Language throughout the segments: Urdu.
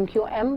MQM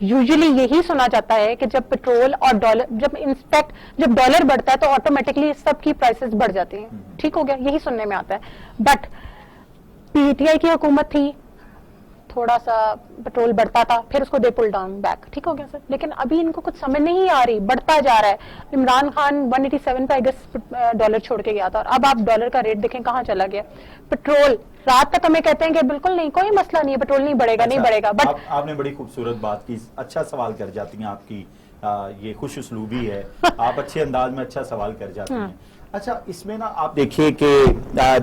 یوزلی یہی سنا جاتا ہے کہ جب پیٹرول اور ڈالر جب ڈالر بڑھتا ہے تو آٹومیٹکلی سب کی پرائسز بڑھ جاتی ہیں. ٹھیک ہو گیا, یہی سننے میں آتا ہے. بٹ پی ٹی آئی کی حکومت تھی, تھوڑا سا پیٹرول بڑھتا تھا, پھر اس کو دے پل ڈاؤن بیک. ٹھیک ہو گیا سر, لیکن ابھی ان کو کچھ سمجھ نہیں آ رہی, بڑھتا جا رہا ہے. عمران خان 187 پہ اگست ڈالر چھوڑ کے گیا تھا, اور اب آپ ڈالر کا ریٹ دیکھیں کہاں چلا گیا. پیٹرول رات تک ہمیں کہتے ہیں کہ بالکل نہیں, کوئی مسئلہ نہیں ہے, پیٹرول نہیں بڑھے گا, نہیں بڑھے گا. بٹ آپ نے بڑی خوبصورت بات کی, اچھا سوال کر جاتی ہیں, آپ کی یہ خوش اسلوبی ہے, آپ اچھے انداز میں اچھا سوال کر جاتی ہیں. اچھا, اس میں نا آپ دیکھیے کہ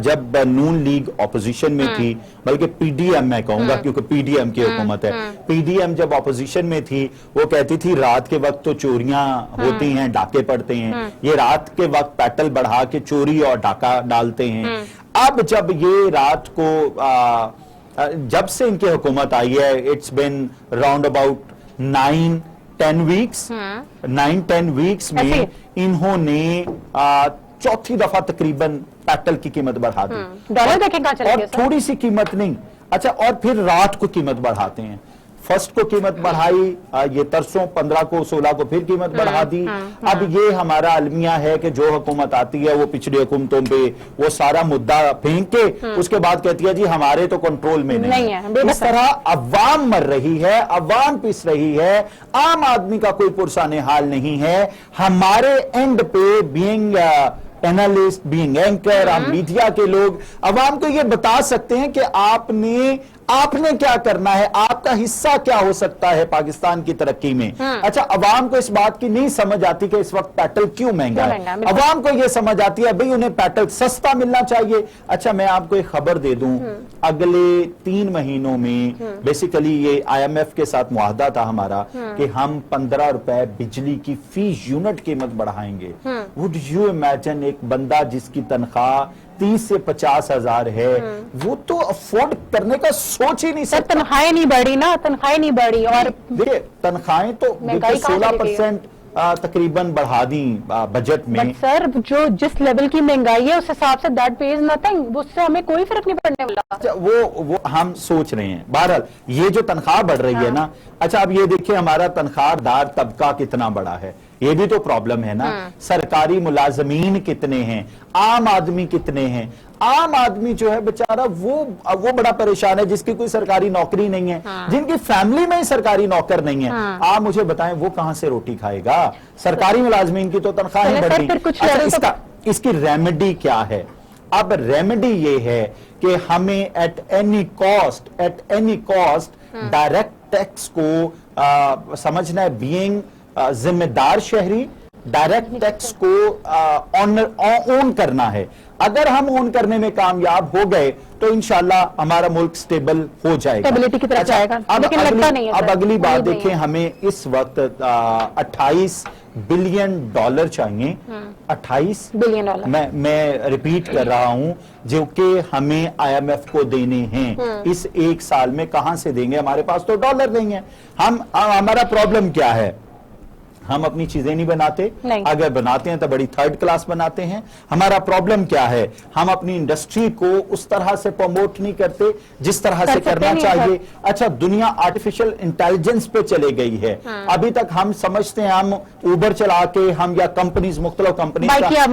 جب نون لیگ اپوزیشن میں تھی, بلکہ پی ڈی ایم میں کہوں گا کیونکہ پی ڈی ایم کی حکومت ہے, پی ڈی ایم جب اپوزیشن میں تھی وہ کہتی تھی رات کے وقت تو چوریاں ہوتی ہیں, ڈاکے پڑتے ہیں, یہ رات کے وقت پیٹل بڑھا کے چوری اور ڈاکہ ڈالتے ہیں. اب جب یہ رات کو جب سے ان کی حکومت آئی ہے, اٹس بین راؤنڈ اباؤٹ 9-10 ویکس میں انہوں نے چوتھی دفعہ تقریباً پیٹل کی قیمت بڑھا دی. ڈالر دیکھیں کہاں چلے گئے, اور تھوڑی سی قیمت نہیں. اچھا, اور پھر رات کو قیمت بڑھاتے ہیں. فرسٹ کو قیمت بڑھائی, یہ ترسوں 15 کو 16 کو پھر قیمت بڑھا دی. اب یہ ہمارا المیہ ہے کہ جو حکومت آتی ہے وہ پچھلی حکومتوں پہ وہ سارا مدعا پھینک کے اس کے بعد کہتی ہے جی ہمارے تو کنٹرول میں نہیں ہے. اس طرح عوام مر رہی ہے, عوام پس رہی ہے, عام آدمی کا کوئی پرسان حال نہیں ہے. ہمارے اینڈ پہ بینگ اینالسٹ, بینگ اینکر, ہم میڈیا کے لوگ عوام کو یہ بتا سکتے ہیں کہ آپ نے کیا کرنا ہے, آپ کا حصہ کیا ہو سکتا ہے پاکستان کی ترقی میں. اچھا, عوام کو اس بات کی نہیں سمجھ آتی کہ اس وقت پیٹل کیوں مہنگا ہے. عوام کو یہ سمجھ آتی ہے بھئی انہیں پیٹل سستا ملنا چاہیے. اچھا, میں آپ کو ایک خبر دے دوں, اگلے 3 مہینوں میں بیسیکلی یہ آئی ایم ایف کے ساتھ معاہدہ تھا ہمارا کہ ہم 15 روپے بجلی کی فی یونٹ قیمت بڑھائیں گے. وڈ یو امیجن ایک بندہ جس کی تنخواہ 30 سے 50 ہزار ہے, وہ تو افورڈ کرنے کا سوچ ہی نہیں سکتا. تنخواہیں نہیں بڑھی نا, تنخواہیں نہیں بڑھی. اور دیکھیں تنخواہیں تو 16% تقریباً بڑھا دیں بجٹ میں. سر جو جس لیول کی مہنگائی ہے اس حساب سے دیٹ پیز نتھنگ, اس سے ہمیں کوئی فرق نہیں پڑنے والا. وہ ہم سوچ رہے ہیں. بہرحال یہ جو تنخواہ بڑھ رہی ہے نا, اچھا اب یہ دیکھیں ہمارا تنخواہ دار طبقہ کتنا بڑا ہے, یہ بھی تو پرابلم ہے نا. سرکاری ملازمین کتنے ہیں, عام آدمی کتنے ہیں. عام آدمی جو ہے بیچارہ وہ بڑا پریشان ہے جس کی کوئی سرکاری نوکری نہیں ہے, جن کی فیملی میں ہی سرکاری نوکر نہیں ہے. آپ مجھے بتائیں وہ کہاں سے روٹی کھائے گا. سرکاری ملازمین کی تو تنخواہیں بڑھی. اس کی ریمیڈی کیا ہے؟ اب ریمیڈی یہ ہے کہ ہمیں at any cost direct tax کو سمجھنا ہے, بینگ ذمہ دار شہری, ڈائریکٹ ٹیکس کو اون کرنا ہے. اگر ہم اون کرنے میں کامیاب ہو گئے تو انشاءاللہ ہمارا ملک سٹیبل ہو جائے گا, اسٹیبلٹی کی طرف جائے گا. لیکن لگتا نہیں ہے. اب اگلی بات دیکھیں, ہمیں اس وقت 28 بلین ڈالر چاہیے. 28 بلین ڈالر میں ریپیٹ کر رہا ہوں, جو کہ ہمیں آئی ایم ایف کو دینے ہیں. اس 1 سال میں کہاں سے دیں گے, ہمارے پاس تو ڈالر نہیں ہے. ہمارا پرابلم کیا ہے, ہم اپنی چیزیں نہیں بناتے, اگر بناتے ہیں تو بڑی تھرڈ کلاس بناتے ہیں. ہمارا پرابلم کیا ہے, ہم اپنی انڈسٹری کو اس طرح سے پروموٹ نہیں کرتے جس طرح سے کرنا چاہیے. اچھا, دنیا آرٹیفیشل انٹیلیجنس پہ چلے گئی ہے. ابھی تک ہم سمجھتے ہیں ہم اوبر چلا کے ہم یا کمپنیز, مختلف کمپنیز کا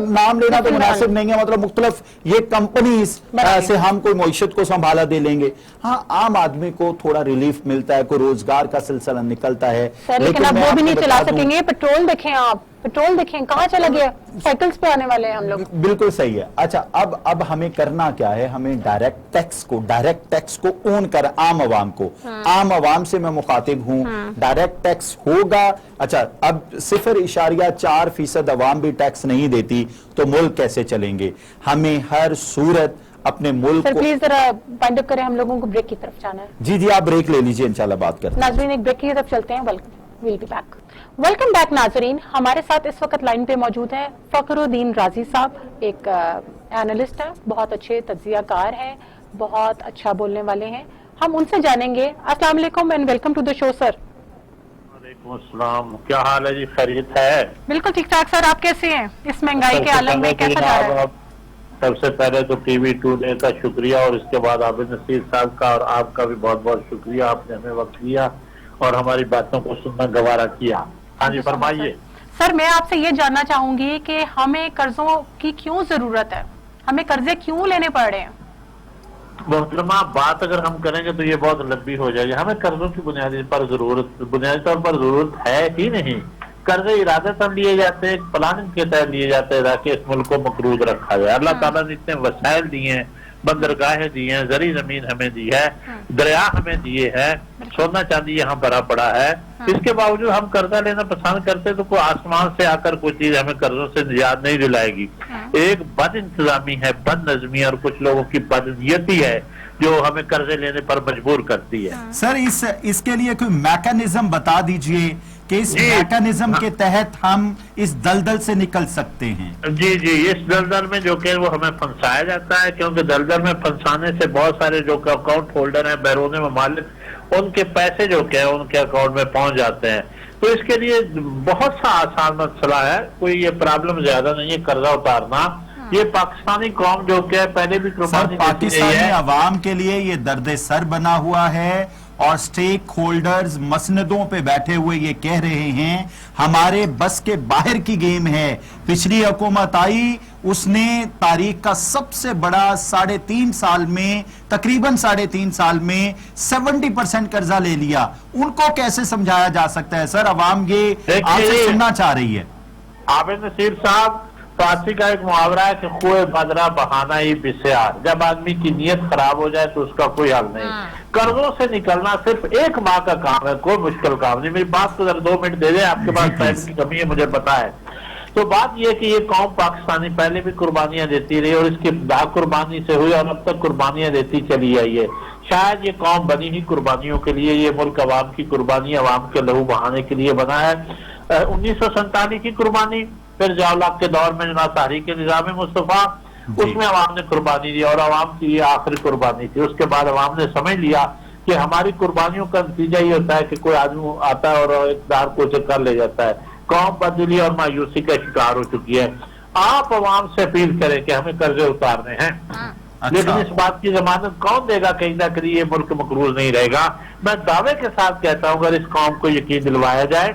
نام لینا تو مناسب نہیں ہے, مطلب مختلف یہ کمپنیز سے ہم کوئی معیشت کو سنبھالا دے لیں گے. ہاں, عام آدمی کو تھوڑا ریلیف ملتا ہے, کوئی روزگار کا سلسلہ نکلتا ہے. لیکن اب وہ بھی نہیں چلا سکیں گے. پیٹرول دیکھیں, آپ پیٹرول دیکھیں کہاں چلا گیا, سائیکلز پہ آنے والے ہیں ہم لوگ. بالکل صحیح ہے. اچھا, اب ہمیں کرنا کیا ہے, ہمیں ڈائریکٹ ٹیکس کو اون کر, عام عوام کو, عام عوام سے میں مخاطب ہوں, ڈائریکٹ ٹیکس ہوگا. اچھا, اب 0.4% عوام بھی ٹیکس نہیں دیتی تو ملک کیسے چلیں گے. ہمیں ہر صورت اپنے ملک کو, پلیز ذرا پوائنٹ اپ کریں, ہم لوگوں کو بریک کی طرف جانا ہے. جی آپ بریک لے لیجئے, انشاءاللہ بات کرتے ہیں. ناظرین ایک بریک کی طرف چلتے ہیں. ویلکم بیک ناظرین. ہمارے ساتھ اس وقت لائن پہ موجود ہیں فخر الدین رازی صاحب, ایک اینالسٹ ہے, بہت اچھے تجزیہ کار ہیں, بہت اچھا بولنے والے ہیں. ہم ان سے جانیں گے. السلام علیکم اینڈ ویلکم ٹو دا شو سر. وعلیکم السلام, کیا حال ہے جی, خیریت ہے؟ بالکل ٹھیک ٹھاک سر, آپ کیسے ہیں اس مہنگائی کے عالم میں, کیسا جا رہا ہے؟ سب سے پہلے تو ٹی وی ٹوڈے کا شکریہ, اور اس کے بعد عابد نصیر صاحب کا اور آپ کا بھی بہت بہت شکریہ, آپ نے ہمیں وقت دیا اور ہماری باتوں کو سننا گوارا کیا. ہاں جی فرمائیے. سر میں آپ سے یہ جاننا چاہوں گی کہ ہمیں قرضوں کی کیوں ضرورت ہے, ہمیں قرضے کیوں لینے پڑ رہے ہیں؟ محترمہ بات اگر ہم کریں گے تو یہ بہت لمبی ہو جائے گی. ہمیں قرضوں کی بنیادی طور پر ضرورت ہے ہی نہیں. قرضے ارادتاً لیے جاتے ہیں, پلاننگ کے تحت لیے جاتے ہیں تاکہ اس ملک کو مقروض رکھا جائے. اللہ تعالیٰ نے اتنے وسائل دیے ہیں, بندرگاہیں دی ہیں, زرعی زمین ہمیں دی ہے, دریا ہمیں دیے ہیں, سونا چاندی یہاں بھرا پڑا ہے. اس کے باوجود ہم قرضہ لینا پسند کرتے تو کوئی آسمان سے آ کر کوئی چیز ہمیں قرضوں سے نجات نہیں دلائے گی. ایک بد انتظامی ہے, بد نظمی اور کچھ لوگوں کی بد نیتی ہے جو ہمیں قرضے لینے پر مجبور کرتی ہے. سر اس کے لیے کوئی میکانزم بتا دیجئے کہ اس میکانزم کے تحت ہم اس دلدل سے نکل سکتے ہیں. جی اس دلدل میں جو کہ وہ ہمیں پھنسایا جاتا ہے, کیونکہ دلدل میں پھنسانے سے بہت سارے جو کہ اکاؤنٹ ہولڈر ہیں بیرون ممالک, ان کے پیسے جو کہ ان کے اکاؤنٹ میں پہنچ جاتے ہیں. تو اس کے لیے بہت سا آسان مسئلہ ہے, کوئی یہ پرابلم زیادہ نہیں ہے قرضہ اتارنا. یہ پاکستانی قوم جو کہ پہلے بھی پاکستانی عوام کے لیے یہ درد سر بنا ہوا ہے, اور سٹیک ہولڈرز مسندوں پہ بیٹھے ہوئے یہ کہہ رہے ہیں ہمارے بس کے باہر کی گیم ہے. پچھلی حکومت آئی, اس نے تاریخ کا سب سے بڑا 3.5 سال میں تقریباً 3.5 سال میں 70% قرضہ لے لیا. ان کو کیسے سمجھایا جا سکتا ہے سر؟ عوام یہ آپ سے سننا چاہ رہی ہے. عابد نصیر صاحب, فارسی کا ایک محاورہ ہے کہ خوئے بدرا بہانا ہی بسیار. جب آدمی کی نیت خراب ہو جائے تو اس کا کوئی حل نہیں. قرضوں سے نکلنا صرف 1 ماہ کا کام ہے, کوئی مشکل کام نہیں. میری بات کو ذرا 2 منٹ دے دیں, آپ کے پاس ٹائم کی کمی ہے مجھے پتا ہے. تو بات یہ کہ یہ قوم پاکستانی پہلے بھی قربانیاں دیتی رہی, اور اس کی ابتدا قربانی سے ہوئی اور اب تک قربانیاں دیتی چلی آئی ہے. شاید یہ قوم بنی ہی قربانیوں کے لیے, یہ ملک عوام کی قربانی, عوام کے لہو بہانے کے لیے بنا ہے. 1947 کی قربانی, پھر ضیاء کے دور میں جناب تحریک نظام مصطفیٰ, اس میں عوام نے قربانی دی اور عوام کی یہ آخری قربانی تھی. اس کے بعد عوام نے سمجھ لیا کہ ہماری قربانیوں کا نتیجہ یہ ہوتا ہے کہ کوئی آدمی آتا ہے اور اقتدار کو کر لے جاتا ہے. قوم بدلی اور مایوسی کا شکار ہو چکی ہے. آپ عوام سے اپیل کریں کہ ہمیں قرضے اتارنے ہیں, لیکن اس بات کی ضمانت کون دے گا کہیں نہ کہیں یہ ملک مقروض نہیں رہے گا. میں دعوے کے ساتھ کہتا ہوں اگر اس قوم کو یقین دلوایا جائے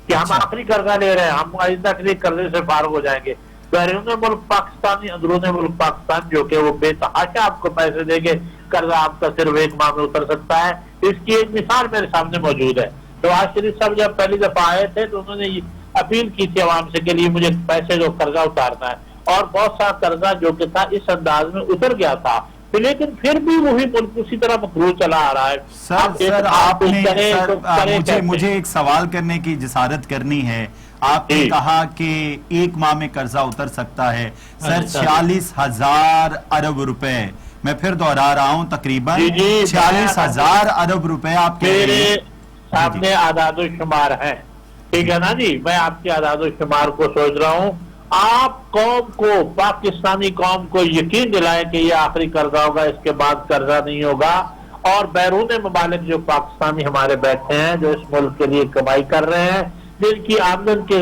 کہ ہم آخری قرضہ لے رہے ہیں, ہم آئندہ کے لیے قرضے سے فارغ ہو جائیں گے. بیرون ملک پاکستانی, اندرون ملک پاکستان جو کہ وہ بے تحاشا آپ کو پیسے دیں گے, قرضہ آپ کا صرف 1 ماہ میں اتر سکتا ہے. اس کی ایک مثال میرے سامنے موجود ہے. نواز شریف صاحب جب پہلی دفعہ آئے تھے تو انہوں نے اپیل کی تھی عوام سے کے لیے مجھے پیسے جو قرضہ اتارنا ہے, اور بہت سا قرضہ جو کہ تھا اس انداز میں اتر گیا تھا, لیکن پھر بھی وہی ملک اسی طرح مقروض چلا آ رہا ہے. سر آپ نے مجھے ایک سوال کرنے کی جسارت کرنی ہے. آپ نے کہا کہ 1 ماہ میں قرضہ اتر سکتا ہے. سر 46,000 ارب روپے, میں پھر دوہرا رہا ہوں, تقریباً 46,000 ارب روپے آپ کے سامنے اعداد و شمار ہیں, ٹھیک ہے نا جی. میں آپ کے اعداد و شمار کو سوچ رہا ہوں. آپ قوم کو, پاکستانی قوم کو یقین دلائیں کہ یہ آخری قرضہ ہوگا, اس کے بعد قرضہ نہیں ہوگا. اور بیرون ممالک جو پاکستانی ہمارے بیٹھے ہیں, جو اس ملک کے لیے کمائی کر رہے ہیں, جن کی آمدن کے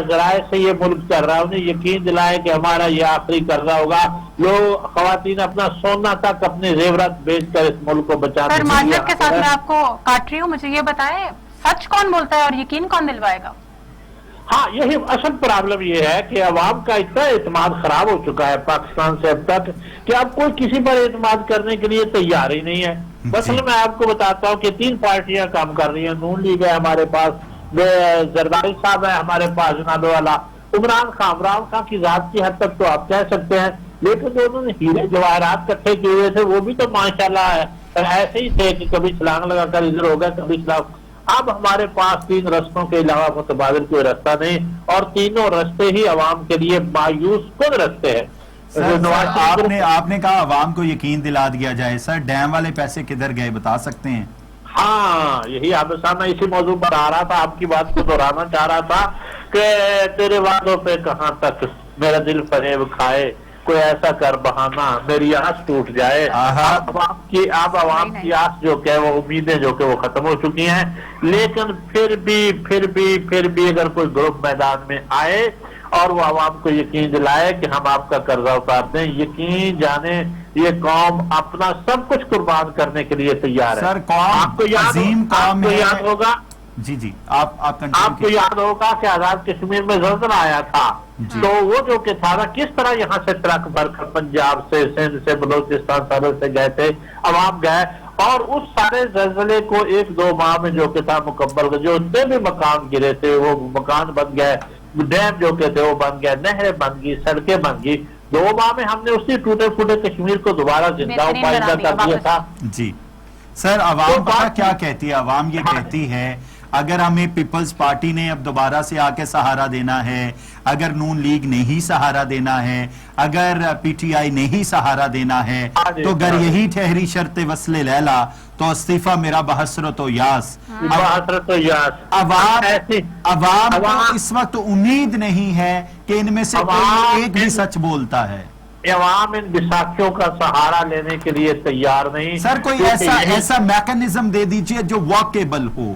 ذرائع سے یہ ملک چل رہا ہے, انہیں یقین دلائے کہ ہمارا یہ آخری قرضہ ہوگا. لوگ خواتین اپنا سونا تک, اپنے زیورات بیچ کر اس ملک کو بچانے. سر معذرت کے ساتھ میں آپ کو کاٹ رہی ہوں, مجھے یہ بتائیں سچ کون بولتا ہے اور یقین کون دلوائے گا؟ ہاں, یہی اصل پرابلم یہ ہے کہ عوام کا اتنا اعتماد خراب ہو چکا ہے پاکستان سے اب تک کہ اب کوئی کسی پر اعتماد کرنے کے لیے تیار ہی نہیں ہے. مثلا میں آپ کو بتاتا ہوں کہ 3 پارٹیاں کام کر رہی ہیں. نون لیگ ہے ہمارے پاس, زرداری صاحب ہے ہمارے پاس, جناب والا عمران خان کی ذات کی حد تک تو آپ کہہ سکتے ہیں, لیکن جو انہوں نے ہیرے جواہرات کٹھے کیے ہوئے تھے وہ بھی تو ماشاءاللہ ایسے ہی تھے کہ کبھی چھلانگ لگا کر ادھر ہو گئے, کبھی چھلانگ. اب ہمارے پاس 3 رستوں کے علاوہ متبادل کوئی رستہ نہیں, اور تینوں رستے ہی عوام کے لیے مایوس کن رستے ہیں. آپ نے کہا عوام کو یقین دلا دیا جائے. سر ڈیم والے پیسے کدھر گئے بتا سکتے ہیں؟ ہاں, یہی آپ میں اسی موضوع پر آ رہا تھا, آپ کی بات کو دہرانا چاہ رہا تھا کہ تیرے وعدوں پہ کہاں تک میرا دل فریب کھائے, کوئی ایسا کر بہانا میری آس ٹوٹ جائے. اب عوام کی آس جو کہ وہ امیدیں جو کہ وہ ختم ہو چکی ہیں. لیکن پھر بھی اگر کوئی گروپ میدان میں آئے اور وہ عوام کو یقین دلائے کہ ہم آپ کا قرضہ اتار دیں, یقین جانے یہ قوم اپنا سب کچھ قربان کرنے کے لیے تیار ہے. سر قوم آپ کو یاد ہوگا جی آپ کو یاد ہوگا کہ آزاد کشمیر میں زلزلہ آیا تھا تو وہ جو کہ تھا کس طرح یہاں سے ٹرک بھر کر پنجاب سے سندھ سے بلوچستان سرحد سے گئے تھے, عوام گئے اور اس سارے زلزلے کو 1-2 ماہ میں جو کہ تھا مکمل, جو اتنے بھی مکان گرے تھے وہ مکان بن گئے, ڈیم جو کہ تھے وہ بن گئے, نہریں بن گئی, سڑکیں بن گئی. 2 ماہ میں ہم نے اسی ٹوٹے پھوٹے کشمیر کو دوبارہ زندہ پائیدہ کر دیا تھا. جی سر, عوام پتہ کیا کہتی ہے؟ عوام یہ کہتی ہے اگر ہمیں پیپلز پارٹی نے اب دوبارہ سے آ کے سہارا دینا ہے, اگر نون لیگ نے ہی سہارا دینا ہے, اگر پی ٹی آئی نے ہی سہارا دینا ہے تو گر یہی ٹھہری شرط وصل لیلا تو استعفیٰ میرا بحسرت و یاس. عوام کو اس وقت امید نہیں ہے کہ ان میں سے کوئی ایک بھی سچ بولتا ہے. عوام ان بیساکھیوں کا سہارا لینے کے لیے تیار نہیں. سر کوئی ایسا میکنزم دے دیجئے جو واقعبل ہو.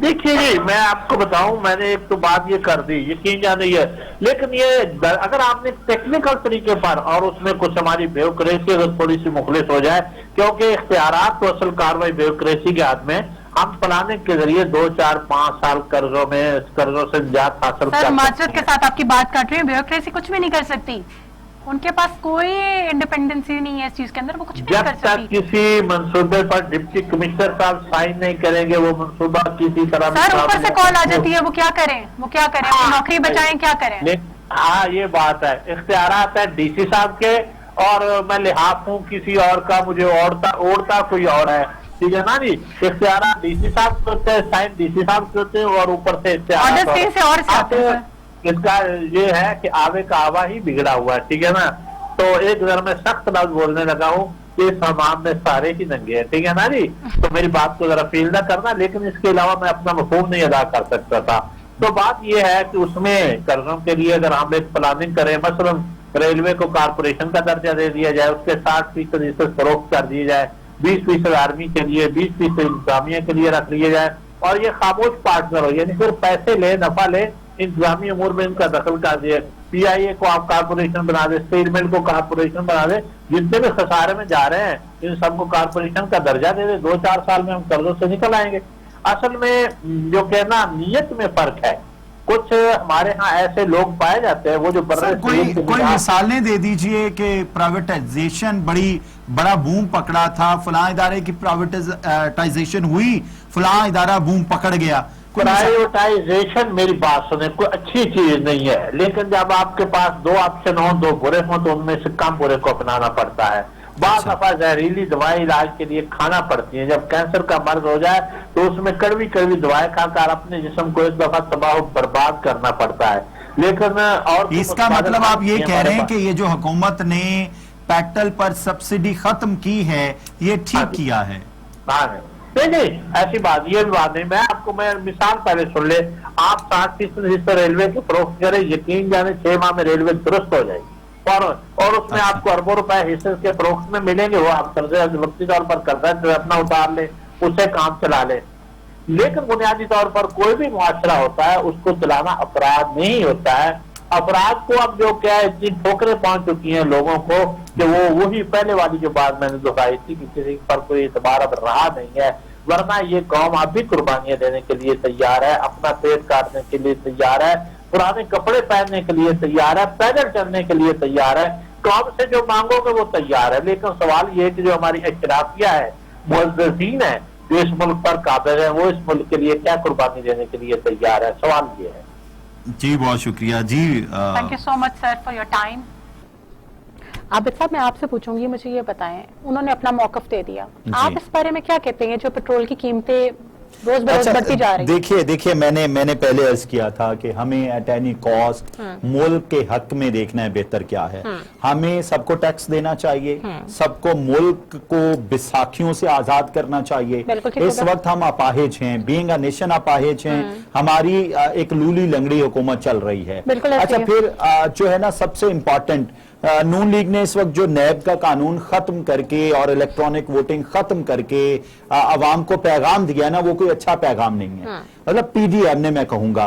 دیکھیے جی, میں آپ کو بتاؤں, میں نے ایک تو بات یہ کر دی, یقین جانیے, لیکن یہ اگر آپ نے ٹیکنیکل طریقے پر اور اس میں کچھ ہماری بیوکریسی اگر تھوڑی سی مخلص ہو جائے, کیونکہ اختیارات تو اصل کاروائی بیوکریسی کے ہاتھ میں, ہم پلاننگ کے ذریعے 2, 4, 5 سال قرضوں سے نجات حاصل کر. سر معذرت کے ساتھ آپ کی بات کاٹ رہی ہے, بیوکریسی کچھ بھی نہیں کر سکتی, ان کے پاس کوئی انڈیپینڈنسی نہیں ہے اس چیز کے اندر, وہ کچھ بھی نہیں کر سکتی. جب تک کسی منصوبے پر ڈپٹی کمشنر صاحب سائن نہیں کریں گے, وہ منصوبہ کسی طرح سر اوپر سے کال آ جاتی ہے, وہ کیا کریں, نوکری بچائیں, کیا کریں. ہاں یہ بات ہے, اختیارات ہے ڈی سی صاحب کے, اور میں لحاظ ہوں کسی اور کا, مجھے اوڑتا کوئی اور ہے, ٹھیک ہے نا جی. اختیارات ڈی سی صاحب کے ہوتے ہیں, سائن ڈی سی صاحب کے ہوتے ہیں, اور اوپر سے اختیارات اس کا یہ ہے کہ آوے کا آوا ہی بگڑا ہوا ہے, ٹھیک ہے نا. تو ایک ذرا میں سخت لفظ بولنے لگا ہوں کہ سامان میں سارے ہی ننگے ہیں, ٹھیک ہے نا جی. تو میری بات کو ذرا فیل نہ کرنا, لیکن اس کے علاوہ میں اپنا مفہوم نہیں ادا کر سکتا تھا. تو بات یہ ہے کہ اس میں قرضوں کے لیے اگر ہم ایک پلاننگ کریں, مثلا ریلوے کو کارپوریشن کا درجہ دے دیا جائے, اس کے 60% اسے فروخت کر دی جائے, 20% آرمی کے لیے, 20% انتظامیہ کے لیے رکھ لیے جائے, اور یہ خاموش پارٹنر ہو, یعنی صرف پیسے لے, نفع لے, انتظامی امور میں ان کا دخل کر دیا. پی آئی اے کو آپ کارپوریشن بنا دے, اسٹیل مل کو کارپوریشن بنا دے, جتنے بھی خسارے میں جا رہے ہیں ان سب کو کارپوریشن کا درجہ دے دے, 2-4 سال میں ہم قرضوں سے نکل آئیں گے. اصل میں جو کہنا نیت میں فرق ہے. کچھ ہمارے ہاں ایسے لوگ پائے جاتے ہیں وہ جو کوئی مثالیں دے دیجئے کہ پرائیویٹائزیشن بڑا بوم پکڑا تھا, فلاں ادارے کی پرائیویٹائزیشن ہوئی, فلاں ادارہ بوم پکڑ گیا. پرائیویٹائزیشن میری بات سنیں کوئی اچھی چیز نہیں ہے, لیکن جب آپ کے پاس 2 آپشن ہوں, 2 برے ہوں, تو ان میں سے کم برے کو اپنانا پڑتا ہے. بعض دفعہ زہریلی دوائی علاج کے لیے کھانا پڑتی ہیں. جب کینسر کا مرض ہو جائے تو اس میں کڑوی دوائی کھا کر اپنے جسم کو ایک دفعہ تباہ و برباد کرنا پڑتا ہے. لیکن اور اس کا مطلب آپ یہ کہہ رہے ہیں کہ یہ جو حکومت نے پیٹرول پر سبسڈی ختم کی ہے یہ ٹھیک کیا ہے؟ نہیں, ایسی بات, یہ بات نہیں. میں آپ کو مثال پہلے سن لے, آپ 60% حصہ ریلوے کے فروخت کریں, یقین جانے 6 ماہ میں ریلوے درست ہو جائے گی, اور اس میں آپ کو اربوں روپے حصے کے فروخت میں ملیں گے. وہ آپ قرضے وقتی طور پر قرضہ اپنا اتار لیں, اسے کام چلا لیں. لیکن بنیادی طور پر کوئی بھی معاشرہ ہوتا ہے اس کو چلانا افراد نہیں ہوتا ہے. افراد کو اب جو کیا ہے اتنی ٹھوکریں پہنچ چکی ہیں لوگوں کو کہ وہی پہلے والی جو بات میں نے دکھائی تھی کہ کسی پر کوئی اعتبار اب رہا نہیں ہے. ورنہ یہ قوم اب بھی قربانیاں دینے کے لیے تیار ہے, اپنا پیٹ کاٹنے کے لیے تیار ہے, پرانے کپڑے پہننے کے لیے تیار ہے, پیدل چلنے کے لیے تیار ہے. قوم سے جو مانگو گے وہ تیار ہے. لیکن سوال یہ ہے کہ جو ہماری اشرافیہ ہے, معززین ہے, جو اس ملک پر قابض ہے, وہ اس ملک کے لیے کیا قربانی دینے کے لیے تیار ہے. سوال یہ ہے. جی بہت شکریہ جی. Thank you so much sir for your time. Abid صاحب میں آپ سے پوچھوں گی, مجھے یہ بتائیں, انہوں نے اپنا موقف دے دیا, آپ اس بارے میں کیا کہتے ہیں جو پیٹرول کی قیمتیں روز بروز بڑھتی جا رہی ہیں؟ دیکھیے میں نے پہلے عرض کیا تھا کہ ہمیں ایٹ اینی کاسٹ ملک کے حق میں دیکھنا ہے بہتر کیا ہے. ہمیں سب کو ٹیکس دینا چاہیے, سب کو ملک کو بیساکھیوں سے آزاد کرنا چاہیے. اس وقت ہم اپاہج ہیں, بینگ اے نیشن اپاہج ہیں, ہماری ایک لولی لنگڑی حکومت چل رہی ہے. اچھا پھر جو ہے نا سب سے امپورٹنٹ, نون لیگ نے اس وقت جو نیب کا قانون ختم کر کے اور الیکٹرانک ووٹنگ ختم کر کے عوام کو پیغام دیا نا, وہ کوئی اچھا پیغام نہیں ہے. مطلب پی ڈی ایم نے, میں کہوں گا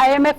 IMF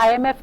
IMF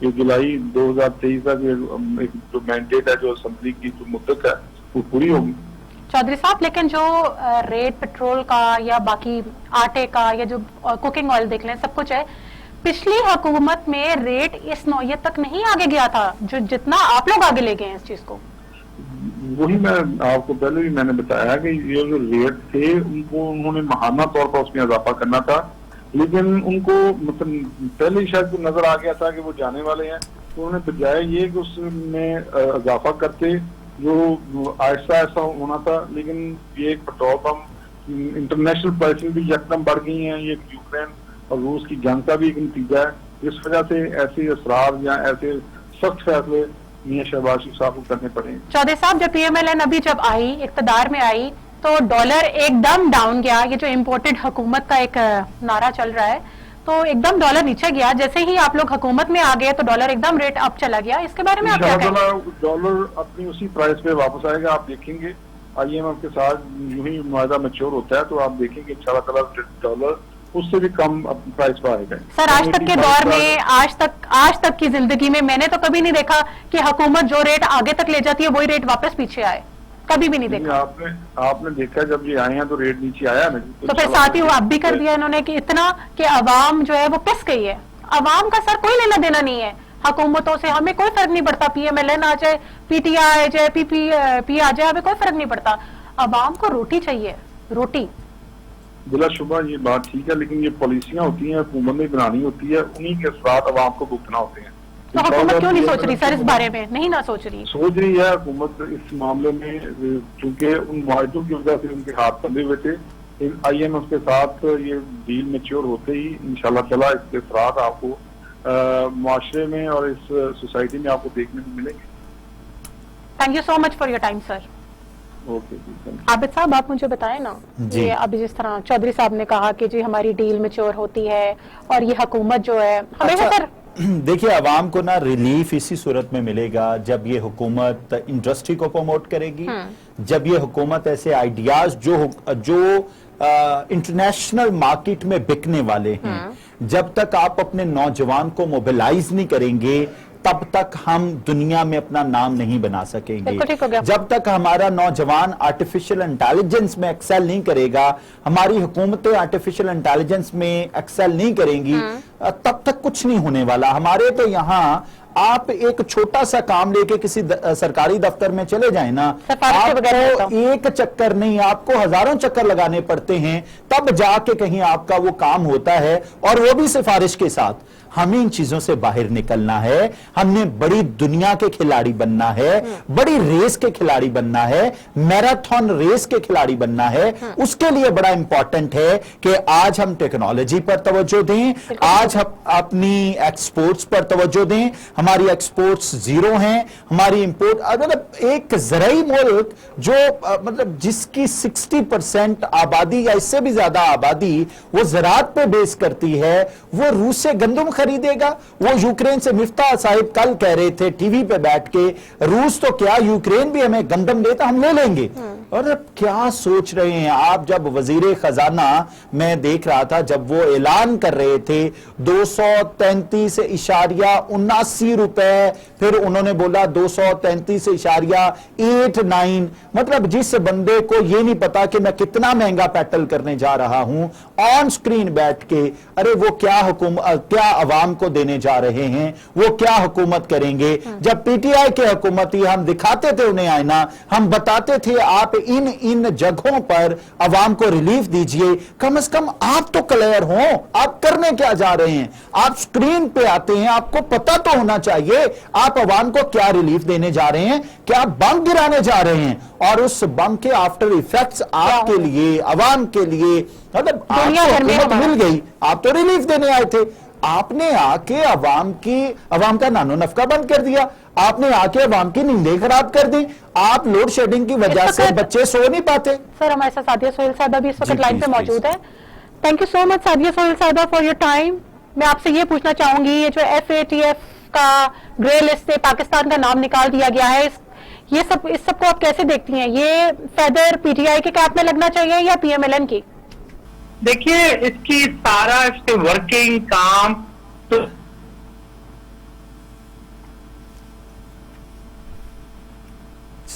یہ جولائی 2023 تک ایک جو مینڈیٹ ہے جو اسمبلی کی جو مدت ہے وہ پوری ہوگی. چودھری صاحب لیکن جو ریٹ پیٹرول کا یا باقی آٹے کا یا جو کوکنگ آئل دیکھ لیں سب کچھ ہے, پچھلی حکومت میں ریٹ اس نوعیت تک نہیں آگے گیا تھا جو جتنا آپ لوگ آگے لے گئے ہیں اس چیز کو. وہی میں آپ کو پہلے بھی میں نے بتایا کہ یہ جو ریٹ تھے ان کو انہوں نے ماہانہ طور پر اس میں اضافہ کرنا تھا, لیکن ان کو مطلب پہلے ہی شاید کو نظر آ گیا تھا کہ وہ جانے والے ہیں, تو انہوں نے بجائے یہ کہ اس میں اضافہ کرتے جو آہستہ آہستہ ہونا تھا. لیکن یہ پیٹرول پمپ انٹرنیشنل پرائسز بھی یکدم بڑھ گئی ہیں. یہ یوکرین اور روس کی جنگ کا بھی ایک نتیجہ ہے, جس وجہ سے ایسے اسرار یا ایسے سخت فیصلے میاں شہباز شریف صاحب کو کرنے پڑے. چودھری صاحب جب PMLN ابھی جب آئی اقتدار میں آئی تو ڈالر ایک دم ڈاؤن گیا. یہ جو امپورٹڈ حکومت کا ایک نعرہ چل رہا ہے تو ایک دم ڈالر نیچے گیا. جیسے ہی آپ لوگ حکومت میں آ گئے تو ڈالر ایک دم ریٹ اپ چلا گیا. اس کے بارے میں آپ کیا کہیں گے؟ ڈالر اپنی اسی پرائس پہ واپس آئے گا. آپ دیکھیں گے IMF کے ساتھ یوں ہی معاہدہ میچور ہوتا ہے تو آپ دیکھیں گے انشاءاللہ تعالی ڈالر اس سے بھی کم پرائس پہ آئے گا. سر آج تک کے دور میں آج تک کی زندگی میں نے تو کبھی نہیں دیکھا کہ حکومت جو ریٹ آگے تک لے جاتی ہے وہی ریٹ واپس پیچھے آئے. کبھی بھی نہیں دیکھا. آپ نے دیکھا جب یہ آئے ہیں تو ریٹ نیچے آیا نا. تو پھر ساتھ ہی وہ اب بھی کر دیا انہوں نے کہ اتنا کہ عوام جو ہے وہ پس گئی ہے. عوام کا سر کوئی لینا دینا نہیں ہے حکومتوں سے. ہمیں کوئی فرق نہیں پڑتا PMLN آ جائے, PTI آ جائے, PP آ جائے, ہمیں کوئی فرق نہیں پڑتا. عوام کو روٹی چاہیے, روٹی. بلا شبہ یہ بات ٹھیک ہے, لیکن یہ پالیسیاں ہوتی ہیں حکومت میں بنانی ہوتی ہے, انہی کے ساتھ عوام کو بھگتنا ہوتے ہیں. تو حکومت کیوں نہیں سوچ رہی سر اس بارے میں؟ نہیں نہ سوچ رہی ہے حکومت اس معاملے میں, چونکہ ان معاہدوں کی وجہ سے ان کے ہاتھ بندھے ہوئے تھے. IMF کے ساتھ یہ ڈیل میچور ہوتے ہی انشاءاللہ تعالی اس کے اثرات آپ کو معاشرے میں اور اس سوسائٹی میں آپ کو دیکھنے کو ملیں گے. Thank you so much for your time sir. Abid صاحب آپ مجھے بتائیں نا, یہ ابھی جس طرح چودھری صاحب نے کہا کہ جی ہماری ڈیل میچور ہوتی ہے اور یہ حکومت جو ہے ہمیشہ سر دیکھیے عوام کو نا ریلیف اسی صورت میں ملے گا جب یہ حکومت انڈسٹری کو پروموٹ کرے گی, جب یہ حکومت ایسے آئیڈیاز جو انٹرنیشنل مارکیٹ میں بکنے والے ہیں, جب تک آپ اپنے نوجوان کو موبیلائز نہیں کریں گے تب تک ہم دنیا میں اپنا نام نہیں بنا سکیں گے. جب تک ہمارا نوجوان آرٹیفیشل انٹیلیجنس میں ایکسل نہیں کرے گا, ہماری حکومتیں آرٹیفیشل انٹیلیجنس میں ایکسل نہیں کریں گی, تب تک کچھ نہیں ہونے والا. ہمارے تو یہاں آپ ایک چھوٹا سا کام لے کے کسی سرکاری دفتر میں چلے جائیں نا, آپ کو ایک چکر نہیں آپ کو ہزاروں چکر لگانے پڑتے ہیں تب جا کے کہیں آپ کا وہ کام ہوتا ہے, اور وہ بھی سفارش کے ساتھ. ہمیں ان چیزوں سے باہر نکلنا ہے, ہم نے بڑی دنیا کے کھلاڑی بننا ہے, بڑی ریس کے کھلاڑی بننا ہے, میراتھن ریس کے کھلاڑی بننا ہے. اس کے لیے بڑا امپورٹنٹ ہے کہ آج ہم ٹیکنالوجی پر توجہ دیں, آج ہم اپنی ایکسپورٹس پر توجہ دیں. ہماری ایکسپورٹس زیرو ہیں, ہماری امپورٹ مطلب ایک زرعی ملک جو مطلب جس کی 60% آبادی یا اس سے بھی زیادہ آبادی وہ زراعت پہ بیس کرتی ہے, وہ روس سے گندم خریدے گا. وہ یوکرین سے مفتاح صاحب کل کہہ رہے تھے ٹی وی پہ بیٹھ کے, روس تو کیا یوکرین بھی ہمیں گندم دیتا, ہم لے لیں گے. اور اب کیا سوچ رہے ہیں آپ؟ جب وزیر خزانہ میں دیکھ رہا تھا جب وہ اعلان کر رہے تھے 233.79 روپے, پھر انہوں نے بولا 233.89, مطلب جس بندے کو یہ نہیں پتا کہ میں کتنا مہنگا پیٹرول کرنے جا رہا ہوں آن سکرین بیٹھ کے, ارے وہ کیا کیا عوام کو دینے جا رہے ہیں, وہ کیا حکومت کریں گے. جب PTI کے حکومت ہی ہم دکھاتے تھے انہیں آئینہ, ہم بتاتے تھے آپ ان جگہوں پر عوام کو ریلیف دیجئے, کم از کم آپ تو کلیئر ہوں آپ کرنے کیا جا رہے ہیں. آپ سکرین پہ آتے ہیں, آپ کو پتا تو ہونا چاہیے آپ عوام کو کیا ریلیف دینے جا رہے ہیں, کیا بم گرانے جا رہے ہیں, اور اس بم کے آفٹر ایفیکٹس آپ کے لیے عوام کے لیے مطلب حکومت مل گئی, آپ تو ریلیف دینے آئے تھے, آپ نے آ کے عوام کا نانو نفقہ بند کر دیا, آپ نے آ کے عوام کی نیندیں خراب کر دی, آپ لوڈ شیڈنگ کی وجہ سے بچے سو نہیں پاتے. سر ہمارے ساتھ سعدیہ سہیل صاحبہ بھی اس وقت لائن پہ موجود ہے. تھینک یو سو مچ سعدیہ سہیل صاحبہ فار یور ٹائم. میں آپ سے یہ پوچھنا چاہوں گی, یہ جو FATF کا گرے لسٹ سے پاکستان کا نام نکال دیا گیا ہے, یہ سب اس سب کو آپ کیسے دیکھتی ہیں؟ یہ فیدر PTI کے کیپ میں لگنا چاہیے یا PMLN کی؟ دیکھیے اس کی سارا ورکنگ کام تو